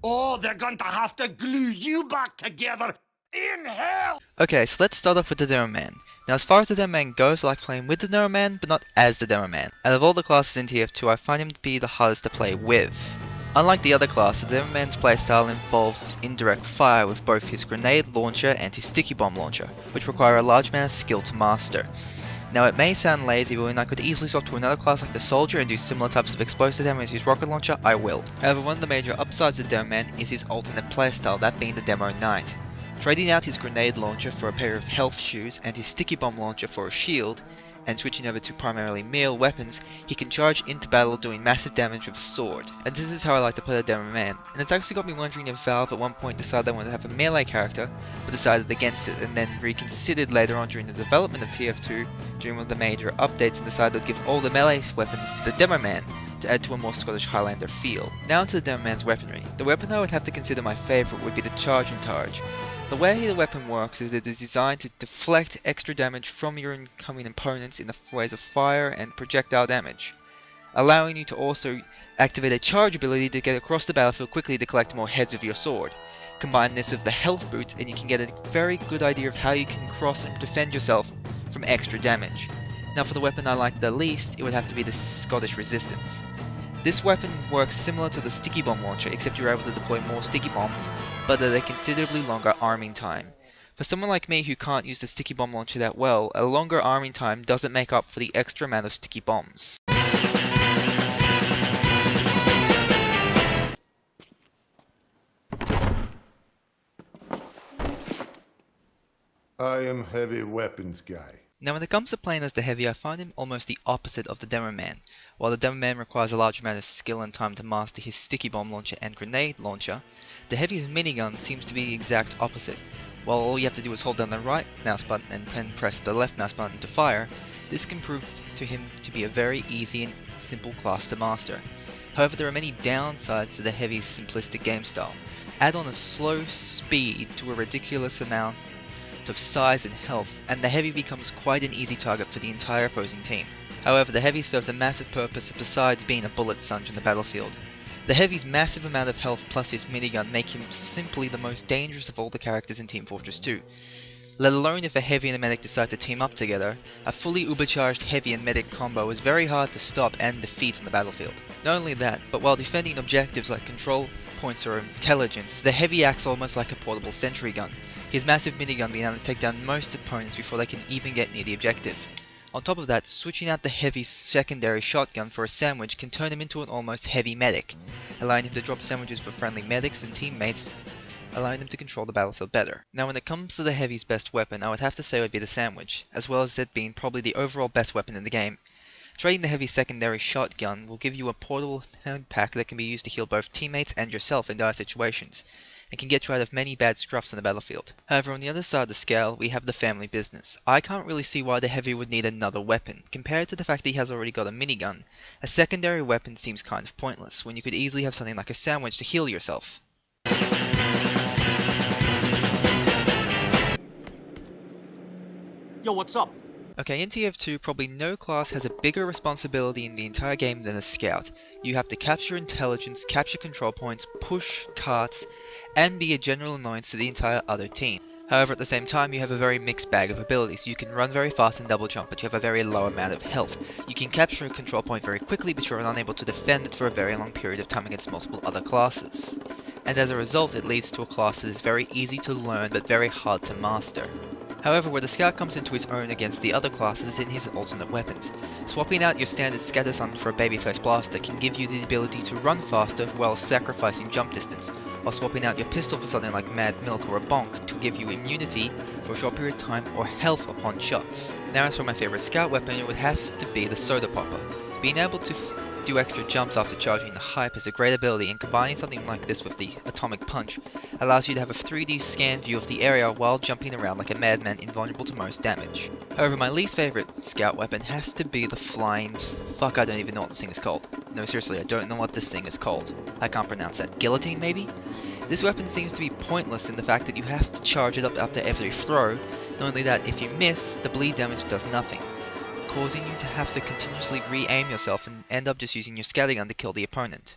Oh, they're going to have to glue you back together in hell! Okay, so let's start off with the Demo Man. Now as far as the Demo Man goes, I like playing with the Demo Man, but not as the Demo Man. Out of all the classes in TF2, I find him to be the hardest to play with. Unlike the other class, the Demo Man's playstyle involves indirect fire with both his grenade launcher and his sticky bomb launcher, which require a large amount of skill to master. Now it may sound lazy, but when I could easily swap to another class like the Soldier and do similar types of explosive damage as his rocket launcher, I will. However, one of the major upsides of the Demo Man is his alternate playstyle, that being the Demo Knight. Trading out his grenade launcher for a pair of health shoes and his sticky bomb launcher for a shield, and switching over to primarily melee weapons, he can charge into battle doing massive damage with a sword. And this is how I like to play the Demo Man, and it's actually got me wondering if Valve at one point decided they wanted to have a melee character, but decided against it, and then reconsidered later on during the development of TF2, during one of the major updates, and decided to give all the melee weapons to the Demo Man, to add to a more Scottish Highlander feel. Now to the Demo Man's weaponry. The weapon I would have to consider my favourite would be the Charge and Targe. The way the weapon works is that it is designed to deflect extra damage from your incoming opponents in the ways of fire and projectile damage, allowing you to also activate a charge ability to get across the battlefield quickly to collect more heads with your sword. Combine this with the health boots and you can get a very good idea of how you can cross and defend yourself from extra damage. Now for the weapon I like the least, it would have to be the Scottish Resistance. This weapon works similar to the sticky bomb launcher, except you're able to deploy more sticky bombs, but at a considerably longer arming time. For someone like me who can't use the sticky bomb launcher that well, a longer arming time doesn't make up for the extra amount of sticky bombs. I am heavy weapons guy. Now when it comes to playing as the Heavy, I find him almost the opposite of the Demo Man. While the Demo Man requires a large amount of skill and time to master his sticky bomb launcher and grenade launcher, the Heavy's minigun seems to be the exact opposite. While all you have to do is hold down the right mouse button and then press the left mouse button to fire, this can prove to him to be a very easy and simple class to master. However, there are many downsides to the Heavy's simplistic game style. Add on a slow speed to a ridiculous amount of size and health, and the Heavy becomes quite an easy target for the entire opposing team. However, the Heavy serves a massive purpose besides being a bullet sponge in the battlefield. The Heavy's massive amount of health plus his minigun make him simply the most dangerous of all the characters in Team Fortress 2. Let alone if a Heavy and a Medic decide to team up together, a fully ubercharged Heavy and Medic combo is very hard to stop and defeat on the battlefield. Not only that, but while defending objectives like control points or intelligence, the Heavy acts almost like a portable sentry gun, his massive minigun being able to take down most opponents before they can even get near the objective. On top of that, switching out the Heavy's secondary shotgun for a sandwich can turn him into an almost Heavy Medic, allowing him to drop sandwiches for friendly medics and teammates, allowing them to control the battlefield better. Now when it comes to the Heavy's best weapon, I would have to say it would be the sandwich, as well as it being probably the overall best weapon in the game. Trading the Heavy's secondary shotgun will give you a portable hand pack that can be used to heal both teammates and yourself in dire situations, and can get you out of many bad scruffs on the battlefield. However, on the other side of the scale, we have the family business. I can't really see why the Heavy would need another weapon. Compared to the fact that he has already got a minigun, a secondary weapon seems kind of pointless, when you could easily have something like a sandwich to heal yourself. Yo, what's up? Okay, in TF2, probably no class has a bigger responsibility in the entire game than a scout. You have to capture intelligence, capture control points, push carts, and be a general annoyance to the entire other team. However, at the same time, you have a very mixed bag of abilities. You can run very fast and double jump, but you have a very low amount of health. You can capture a control point very quickly, but you're unable to defend it for a very long period of time against multiple other classes. And as a result, it leads to a class that is very easy to learn, but very hard to master. However, where the Scout comes into his own against the other classes is in his alternate weapons. Swapping out your standard Scattersun for a Babyface Blaster can give you the ability to run faster while sacrificing jump distance, while swapping out your pistol for something like Mad Milk or a Bonk to give you immunity for a short period of time or health upon shots. Now as for my favourite Scout weapon, it would have to be the Soda Popper. Being able to do extra jumps after charging the hype is a great ability, and combining something like this with the Atomic Punch allows you to have a 3D scan view of the area while jumping around like a madman, invulnerable to most damage. However, my least favourite scout weapon has to be the flying... Fuck, I don't even know what this thing is called. No, seriously, I don't know what this thing is called. I can't pronounce that. Guillotine, maybe? This weapon seems to be pointless in the fact that you have to charge it up after every throw. Not only that, if you miss, the bleed damage does nothing, causing you to have to continuously re-aim yourself and end up just using your scattergun to kill the opponent.